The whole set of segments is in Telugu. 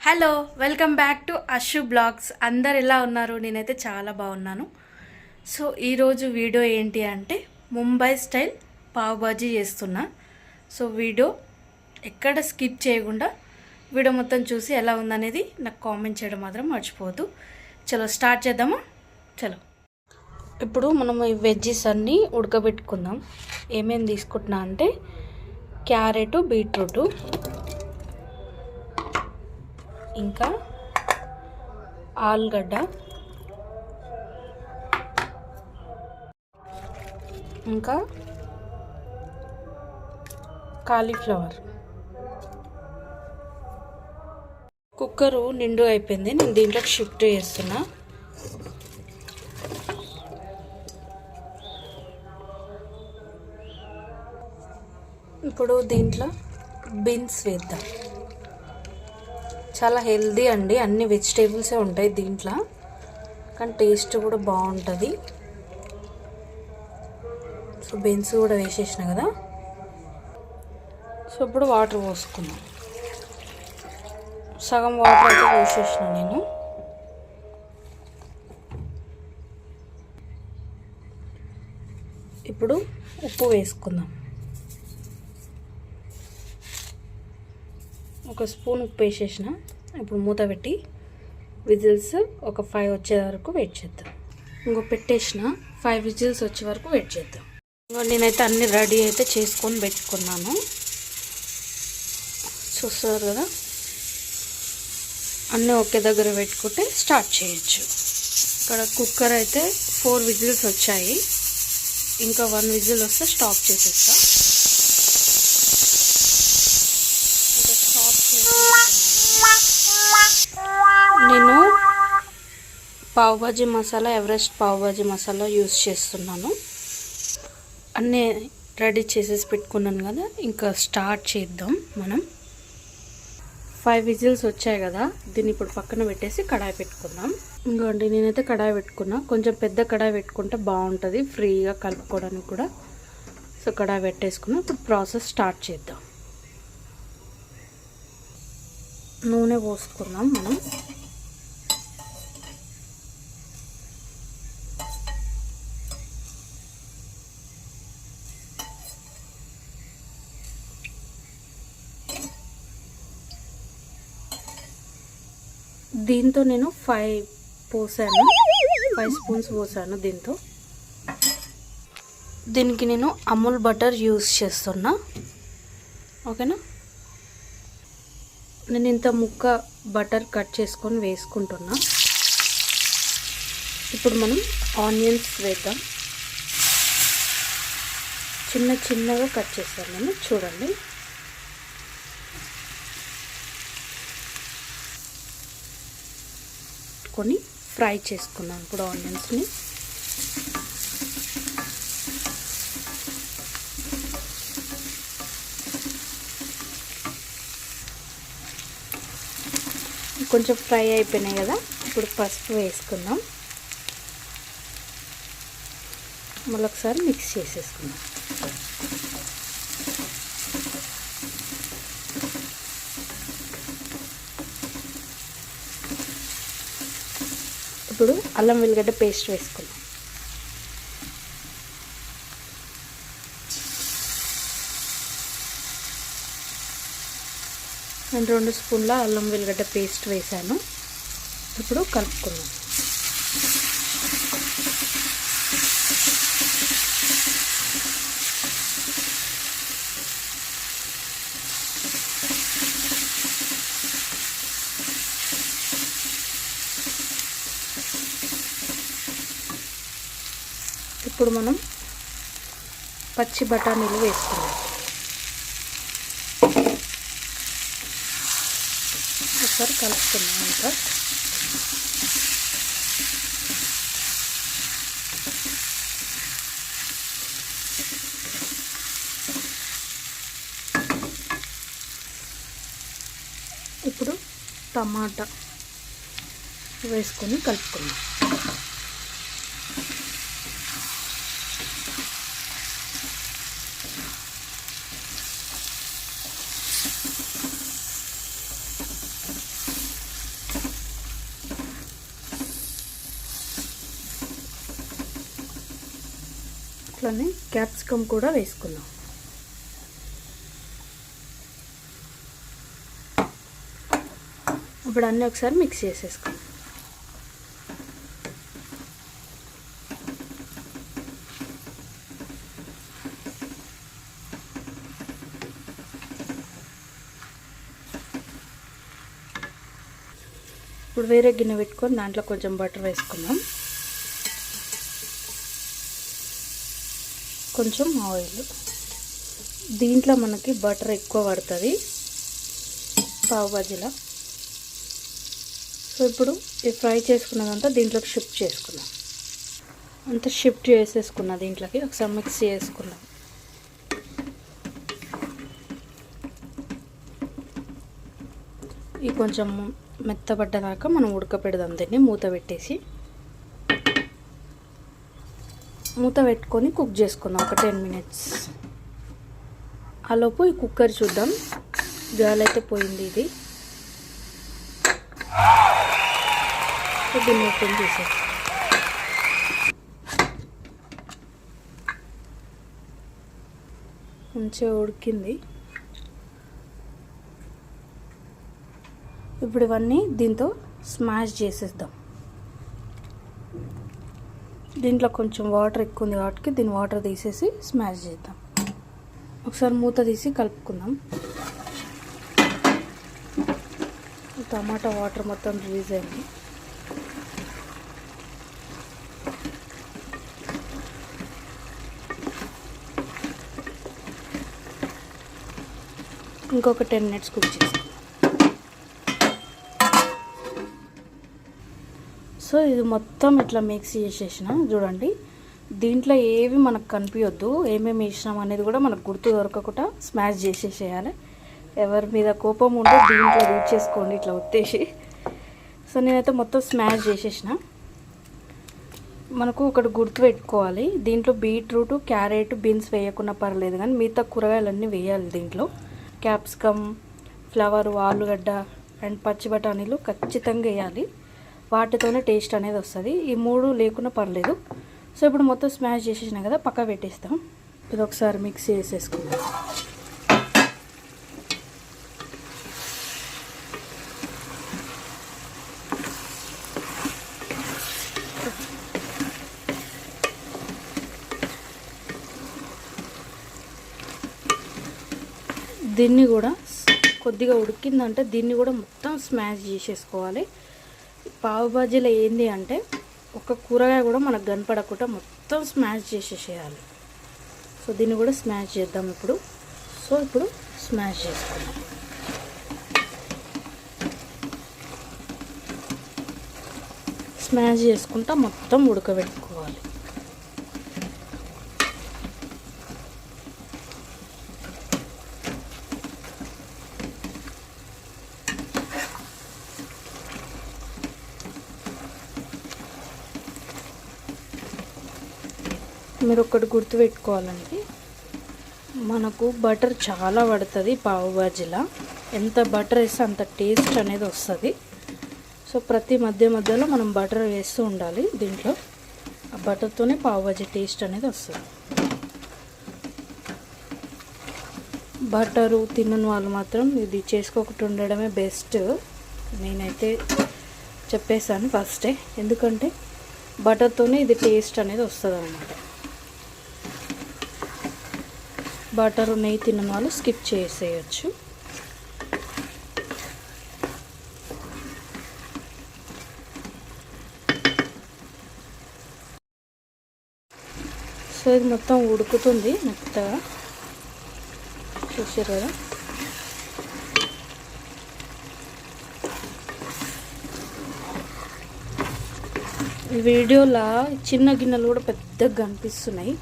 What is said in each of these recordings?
Hello, welcome back to Ashu Blogs. అందరు ఎలా ఉన్నారు? నేనైతే చాలా బాగున్నాను. సో ఈరోజు వీడియో ఏంటి అంటే ముంబై స్టైల్ పావ్ బాజీ చేస్తున్నా. సో వీడియో ఎక్కడ స్కిప్ చేయకుండా వీడియో మొత్తం చూసి ఎలా ఉందనేది నాకు కామెంట్ చేయడం మాత్రం మర్చిపోవద్దు. చలో స్టార్ట్ చేద్దామా? చలో, ఇప్పుడు మనం ఈ వెజ్జెస్ అన్నీ ఉడకబెట్టుకుందాం. ఏమేమి తీసుకుంటున్నా అంటే క్యారెట్, బీట్రూటు, ఇంకా ఆలుగడ్డ, ఇంకా కాలీఫ్లవర్. కుక్కరు నిండు అయిపోయింది, నేను దీంట్లోకి షిఫ్ట్ చేస్తున్నా. ఇప్పుడు దీంట్లో బీన్స్ వేద్దాం. చాలా హెల్దీ అండి, అన్ని వెజిటేబుల్సే ఉంటాయి దీంట్లో, కానీ టేస్ట్ కూడా బాగుంటుంది. సో బీన్స్ కూడా వేసేసిన కదా. సో ఇప్పుడు వాటర్ పోసుకుందాం. సగం వాటర్ అయితే పోసేసిన నేను. ఇప్పుడు ఉప్పు వేసుకుందాం. ఒక స్పూన్ ఉప్పు వేసేసిన. ఇప్పుడు మూత పెట్టి విజిల్స్ ఒక 5 వచ్చే వరకు వెయిట్ చేద్దాం. పెట్టేసిన 5 విజిల్స్ వచ్చే వరకు వెయిట్ చేద్దాం. నేనైతే అన్ని రెడీ అయితే చేసుకొని పెట్టుకున్నాను. చూస్తారు కదా, అన్నీ ఒకే దగ్గర పెట్టుకుంటే స్టార్ట్ చేయొచ్చు. ఇక్కడ కుక్కర్ అయితే 4 విజిల్స్ వచ్చాయి. ఇంకా 1 విజిల్ వస్తే స్టాప్ చేసేస్తా. నేను పావ్ బాజీ మసాలా, ఎవరెస్ట్ పావ్ బాజీ మసాలా యూస్ చేస్తున్నాను. అన్నీ రెడీ చేసేసి పెట్టుకున్నాను కదా, ఇంకా స్టార్ట్ చేద్దాం మనం. 5 విజిల్స్ వచ్చాయి కదా, దీన్ని ఇప్పుడు పక్కన పెట్టేసి కడాయి పెట్టుకుందాం. ఇంకోండి, నేనైతే కడాయి పెట్టుకున్నా. కొంచెం పెద్ద కడాయి పెట్టుకుంటే బాగుంటుంది, ఫ్రీగా కలుపుకోవడానికి కూడా. సో కడాయి పెట్టేసుకున్నా. ఇప్పుడు ప్రాసెస్ స్టార్ట్ చేద్దాం. నూనె పోసుకుందాం మనం. దీంతో నేను 5 స్పూన్స్ పోసాను. దీనికి నేను అమూల్ బటర్ యూస్ చేస్తున్నా. ఓకేనా, నేను ఇంత ముక్క బటర్ కట్ చేసుకొని వేసుకుంటున్నా. ఇప్పుడు మనం ఆనియన్స్ వేద్దాం. చిన్నగా కట్ చేస్తాను నేను, చూడండి. కొని ఫ్రై చేసుకున్నాను ఇప్పుడు ఆనియన్స్ని. కొంచెం ఫ్రై అయిపోయినాయి కదా, ఇప్పుడు పసుపు వేసుకుందాం. మళ్ళీ ఒకసారి మిక్స్ చేసేసుకుందాం. ఇప్పుడు అల్లం వెల్లిగడ్డ పేస్ట్ వేసుకుందాం. నేను 2 స్పూన్ల అల్లం వెల్లిగడ్డ పేస్ట్ వేసాను. ఇప్పుడు కలుపుకుందాం. ఇప్పుడు మనం పచ్చి బఠానీలు వేసుకుందాం. ఒకసారి కలుపుకుందాం. ఇంకా ఇప్పుడు టమాటా వేసుకొని కలుపుకుందాం. అట్లనే క్యాప్సికమ్ కూడా వేసుకుందాం. ఇప్పుడు అన్నీ ఒకసారి మిక్స్ చేసేసుకుందాం. ఇప్పుడు వేరే గిన్నె పెట్టుకొని దాంట్లో కొంచెం బటర్ వేసుకుందాం, కొంచెం ఆయిల్. దీంట్లో మనకి బటర్ ఎక్కువ పడుతుంది పావ్ బాజీలో. సో ఇప్పుడు ఈ ఫ్రై చేసుకున్నదంతా దీంట్లోకి షిఫ్ట్ చేసుకుందాం. అంతా షిఫ్ట్ చేసేసుకున్నా దీంట్లోకి ఒకసారి మిక్స్ చేసుకుందాం. ఈ కొంచెం మెత్తబడ్డదాకా మనం ఉడకపెడదాం. దీన్ని మూత పెట్టేసి మూత పెట్టుకొని కుక్ చేసుకుందాం ఒక 10 minutes. ఆలోపు ఈ కుక్కర్ చూద్దాం, గాలి అయితే పోయింది. ఇది దీన్ని ఓపెన్ చేసేసి మంచిగా ఉడికింది. ఇప్పుడు ఇవన్నీ దీంతో స్మాష్ చేసేద్దాం. దీంట్లో కొంచెం వాటర్ ఎక్కువ ఉంది కాబట్టి దీని వాటర్ తీసేసి స్మాష్ చేద్దాం. ఒకసారి మూత తీసి కలుపుకుందాం. టమాటా వాటర్ మొత్తం రిలీజ్ అయింది. ఇంకొక 10 minutes కుక్ చేసాం. సో ఇది మొత్తం ఇట్లా మిక్స్ చేసేసిన చూడండి. దీంట్లో ఏవి మనకు కనిపించొద్దు, ఏమేమి వేసినాం అనేది కూడా మనకు గుర్తు దొరకకుండా స్మాష్ చేసేసేయాలి. ఎవరి మీద కోపం ఉంటే దీంట్లో యూజ్ చేసుకోండి ఇట్లా ఒత్తేసి. సో నేనైతే మొత్తం స్మాష్ చేసేసిన. మనకు ఒకటి గుర్తు పెట్టుకోవాలి, దీంట్లో బీట్రూట్, క్యారెట్, బీన్స్ వేయకుండా పర్లేదు, కానీ మిగతా కూరగాయలన్నీ వేయాలి. దీంట్లో క్యాప్సికమ్, ఫ్లవర్, ఆలుగడ్డ అండ్ పచ్చి బఠానీలు ఖచ్చితంగా వేయాలి. వాటితోనే టేస్ట్ అనేది వస్తుంది. ఈ 3 లేకుండా పర్లేదు. సో ఇప్పుడు మొత్తం స్మాష్ చేసేసినా కదా, పక్క పెట్టేస్తాం. ఇది ఒకసారి మిక్స్ చేసేసుకుందాం. దీన్ని కూడా కొద్దిగా ఉడికిందంటే దీన్ని కూడా మొత్తం స్మాష్ చేసేసుకోవాలి. పావు బాజీలో ఏంటి అంటే ఒక కూరగాయ కూడా మనకు కనపడకుండా మొత్తం స్మాష్ చేసేసేయాలి. సో దీన్ని కూడా స్మాష్ చేద్దాం ఇప్పుడు. సో ఇప్పుడు స్మాష్ చేసుకుందాం. స్మాష్ చేసుకుంటా మొత్తం ఉడకబెట్టుకోవాలి. మీరు ఒకటి గుర్తుపెట్టుకోవాలండి, మనకు బటర్ చాలా పడుతుంది పావు బాజీలా. ఎంత బటర్ వేస్తే అంత టేస్ట్ అనేది వస్తుంది. సో ప్రతి మధ్యలో మనం బటర్ వేస్తూ ఉండాలి దీంట్లో. ఆ బటర్తోనే పావు బాజీ టేస్ట్ అనేది వస్తుంది. బటరు తినని వాళ్ళు మాత్రం ఇది చేసుకోకుండా ఉండడమే బెస్ట్. నేనైతే చెప్పేసాను ఫస్టే, ఎందుకంటే బటర్తోనే ఇది టేస్ట్ అనేది వస్తుంది అన్నమాట. బటర్, నెయ్యి తినని వాళ్ళు స్కిప్ చేసేయచ్చు. సో ఇది మొత్తం ఉడుకుతుంది మెత్తగా, చూసారు కదా. ఈ వీడియోలో చిన్న గిన్నెలు కూడా పెద్దగా కనిపిస్తున్నాయి.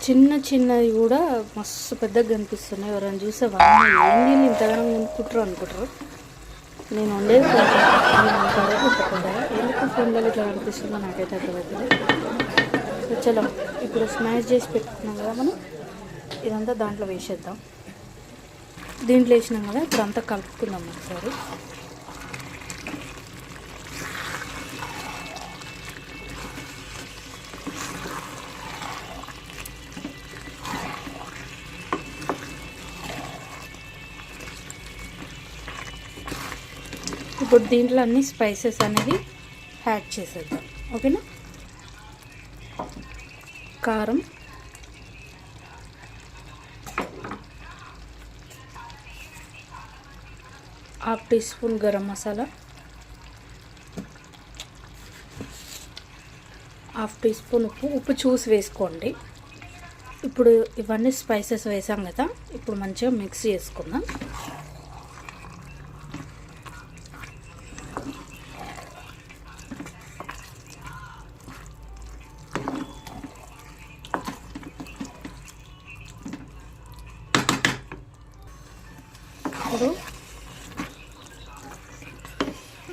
చిన్నవి కూడా మస్తు పెద్దగా కనిపిస్తున్నాయి. ఎవరైనా చూస్తే వాళ్ళు ఏంది ఇంతగానో కొనుక్కుంటారు అనుకుంటారు. నేను ఉండేది కొంచెం ఎందుకు ఫోన్లో ఇట్లా కనిపిస్తుందో నాకైతే అర్థమవుతుంది. చలో ఇప్పుడు స్మాష్ చేసి పెట్టుకున్నాం కదా మనం, ఇదంతా దాంట్లో వేసేద్దాం. దీంట్లో వేసినాం కదా, ఇప్పుడు అంతా కలుపుకుందాం ఒకసారి. ఇప్పుడు దీంట్లో అన్ని స్పైసెస్ అనేది యాడ్ చేసేద్దాం. ఓకేనా. కారం, half teaspoon garam masala, half teaspoon ఉప్పు చూసి వేసుకోండి. ఇప్పుడు ఇవన్నీ స్పైసెస్ వేసాం కదా, ఇప్పుడు మంచిగా మిక్స్ చేసుకుందాం. ఇప్పుడు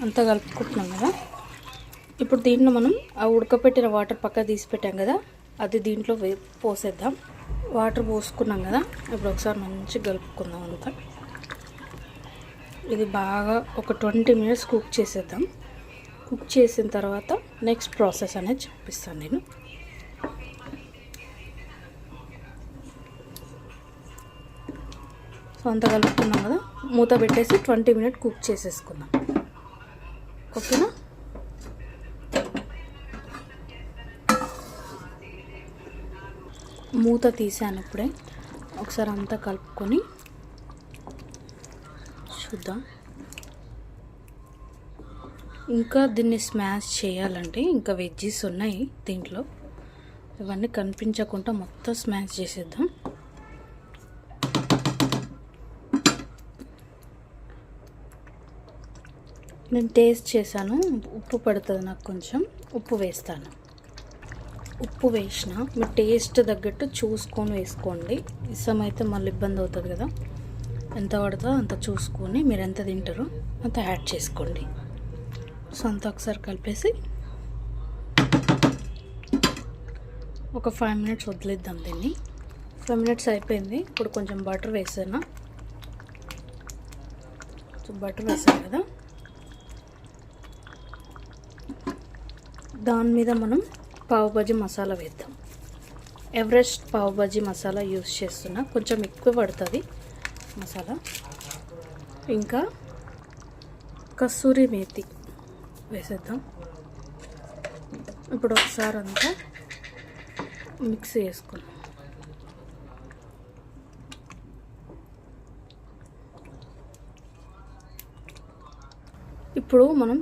అంతా కలుపుకుంటున్నాం కదా. ఇప్పుడు దీంట్లో మనం ఆ ఉడకపెట్టిన వాటర్ పక్క తీసి పెట్టాం కదా, అది దీంట్లో పోసేద్దాం. వాటర్ పోసుకున్నాం కదా, ఇప్పుడు ఒకసారి మంచిగా కలుపుకుందాం అంతా. ఇది బాగా ఒక 20 minutes కుక్ చేసేద్దాం. కుక్ చేసిన తర్వాత నెక్స్ట్ ప్రాసెస్ అనేది చూపిస్తాను నేను. సో అంతా కలుపుకున్నాం కదా, మూత పెట్టేసి 20 minutes కుక్ చేసేసుకుందాం. ఓకేనా. మూత తీసాను ఇప్పుడే. ఒకసారి అంతా కలుపుకొని చూద్దాం. ఇంకా దీన్ని స్మాష్ చేయాలంటే ఇంకా వెజ్జీస్ ఉన్నాయి దీంట్లో, ఇవన్నీ కనిపించకుండా మొత్తం స్మాష్ చేసేద్దాం. నేను టేస్ట్ చేశాను, ఉప్పు పడుతుంది నాకు, కొంచెం ఉప్పు వేస్తాను. ఉప్పు వేసిన మీ టేస్ట్ తగ్గట్టు చూసుకొని వేసుకోండి. ఇష్టం అయితే మళ్ళీ ఇబ్బంది అవుతుంది కదా. ఎంత పడుతుందో అంత చూసుకొని మీరు ఎంత తింటారో అంత యాడ్ చేసుకోండి. సో అంతా ఒకసారి కలిపేసి ఒక 5 minutes వదిలేద్దాం దీన్ని. 5 minutes అయిపోయింది. ఇప్పుడు కొంచెం బటర్ వేసాను. సో బటర్ వేసాను కదా, దాని మీద మనం పావ్ భాజీ మసాలా వేద్దాం. ఎవరెస్ట్ పావ్ భాజీ మసాలా యూస్ చేస్తున్నా, కొంచెం ఎక్కువ పడుతుంది మసాలా. ఇంకా కస్తూరి మేతి వేసేద్దాం. ఇప్పుడు ఒకసారి అంతా మిక్స్ చేసుకుందాం. ఇప్పుడు మనం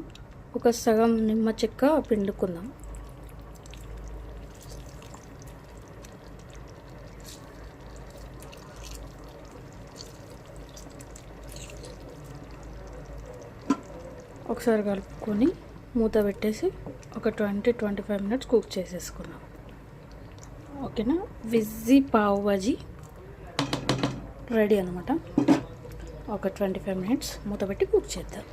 ఒక సగం నిమ్మ చెక్క పిండుకుందాం. ఒకసారి కలుపుకొని మూత పెట్టేసి ఒక 20-25 minutes కుక్ చేసేసుకుందాం. ఓకేనా. వెజ్జీ పావ్ భాజీ రెడీ అనమాట. ఒక 25 minutes మూత పెట్టి కుక్ చేద్దాం.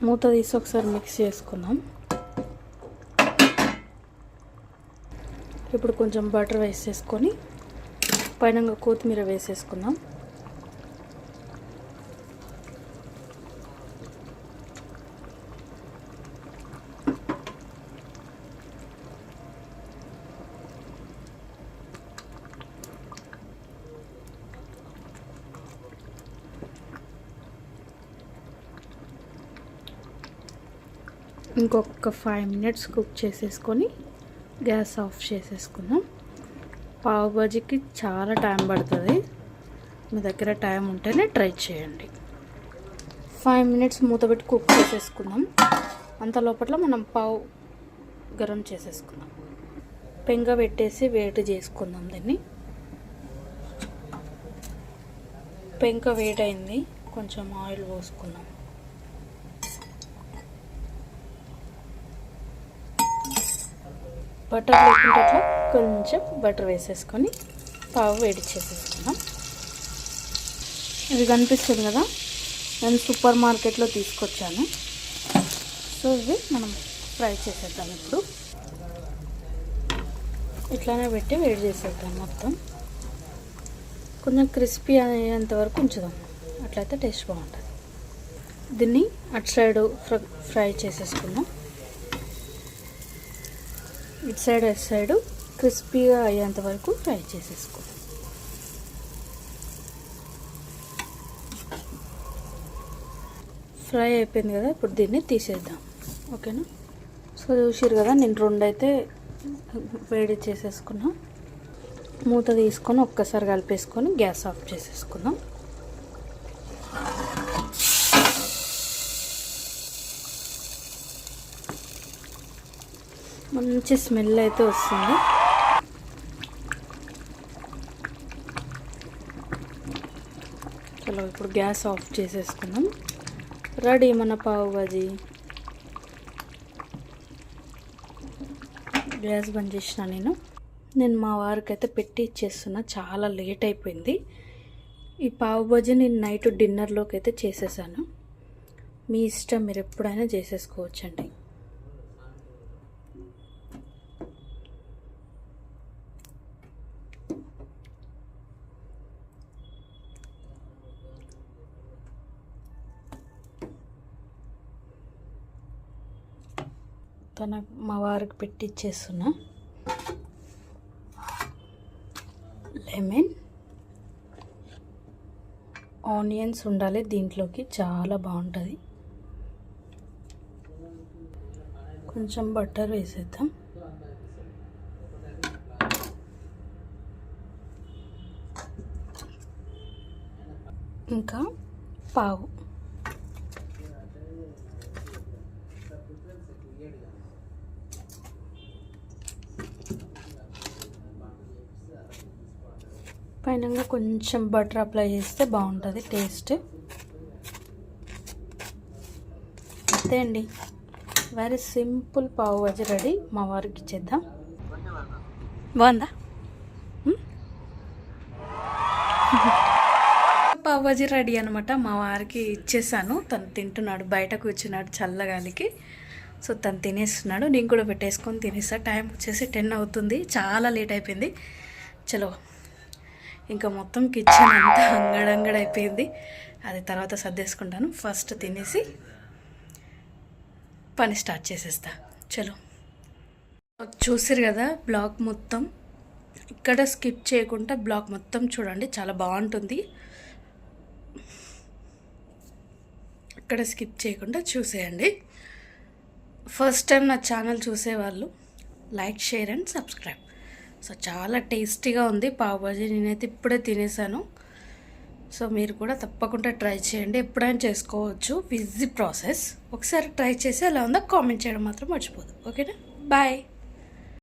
మూత తీసి ఒకసారి మిక్స్ చేసుకుందాం. ఇప్పుడు కొంచెం బటర్ వేసేసుకొని పైన కొత్తిమీర వేసేసుకుందాం. ఇంకొక 5 minutes కుక్ చేసేసుకొని గ్యాస్ ఆఫ్ చేసేసుకుందాం. పావ్ భాజీకి చాలా టైం పడుతుంది. మీ దగ్గర టైం ఉంటేనే ట్రై చేయండి. 5 minutes మూత పెట్టి కుక్ చేసేసుకుందాం. అంత లోపల మనం పావ్ గరం చేసేసుకుందాం. పెంగ పెట్టేసి వేడి చేసుకుందాం దీన్ని. పెంక వేడైంది, కొంచెం ఆయిల్ పోసుకుందాం. బటర్ లేకుంటే అట్లా కొంచెం బటర్ వేసేసుకొని పావు వేడి చేసేసుకుందాం. ఇది కనిపిస్తుంది కదా, నేను సూపర్ మార్కెట్లో తీసుకొచ్చాను. సో ఇవి మనం ఫ్రై చేసేద్దాం. ఇప్పుడు ఇట్లానే పెట్టి వేడి చేసేద్దాం. మొత్తం కొంచెం క్రిస్పీ అయ్యేంత వరకు ఉంచుదాం, అట్లయితే టేస్ట్ బాగుంటుంది. దీన్ని అటు సైడ్ ఫ్రై చేసేసుకుందాం. ఇటు సైడ్ క్రిస్పీగా అయ్యేంత వరకు ఫ్రై చేసేసుకోండి. ఫ్రై అయిపోయింది కదా, ఇప్పుడు దీన్ని తీసేద్దాం. ఓకేనా? సో చూసిరు కదా, నేను 2 అయితే వేడి చేసేసుకున్నా. మూత తీసుకొని ఒక్కసారి కలిపేసుకొని గ్యాస్ ఆఫ్ చేసేసుకుందాం. మంచి స్మెల్ అయితే వస్తుంది. చలో ఇప్పుడు గ్యాస్ ఆఫ్ చేసేసుకుందాం. రెడీ మన పావు బాజీ. గ్యాస్ బంద్ చేసిన నేను మా వారికి అయితే పెట్టి ఇచ్చేస్తున్నా. చాలా లేట్ అయిపోయింది. ఈ పావు బాజీ నేను నైట్ డిన్నర్లోకి అయితే చేసేసాను. మీ ఇష్టం, మీరు ఎప్పుడైనా చేసేసుకోవచ్చండి. మా వారికి పెట్టి ఇచ్చేస్తున్నా. లెమన్, ఆనియన్స్ ఉండాలి దీంట్లోకి, చాలా బాగుంటుంది. కొంచెం బటర్ వేసేద్దాం. ఇంకా పావు. పైన కొంచెం బటర్ అప్లై చేస్తే బాగుంటుంది టేస్ట్. అంతే అండి, వెరీ సింపుల్ పావు బాజీ రెడీ. మా వారికి ఇచ్చేద్దాం. బాగుందా? పావు బాజీ రెడీ అనమాట. మా వారికి ఇచ్చేసాను. తను తింటున్నాడు, బయట కూర్చున్నాడు చల్లగాలికి. సో తను తినేస్తున్నాడు, నేను కూడా పెట్టేసుకొని తినేస్తా. టైం వచ్చేసి 10 అవుతుంది, చాలా లేట్ అయిపోయింది. చలో ఇంకా మొత్తం కిచెన్ అంతా అంగడంగడైపోయింది. అది తర్వాత సర్దేసుకుంటాను. ఫస్ట్ తినేసి పని స్టార్ట్ చేసేస్తా. చలో చూసారు కదా, బ్లాగ్ మొత్తం ఇక్కడ స్కిప్ చేయకుండా బ్లాగ్ మొత్తం చూడండి, చాలా బాగుంటుంది. ఇక్కడ స్కిప్ చేయకుండా చూసేయండి. ఫస్ట్ టైం నా ఛానల్ చూసేవాళ్ళు like, share and subscribe. So చాలా టేస్టీగా ఉంది పావు బాజీ. నేనైతే ఇప్పుడే తినేసాను. సో మీరు కూడా తప్పకుండా ట్రై చేయండి. ఎప్పుడైనా చేసుకోవచ్చు, ఈజీ ప్రాసెస్. ఒకసారి ట్రై చేసి ఎలా ఉందో కామెంట్ చేయడం మాత్రం మర్చిపోదు. ఓకేనా? బాయ్.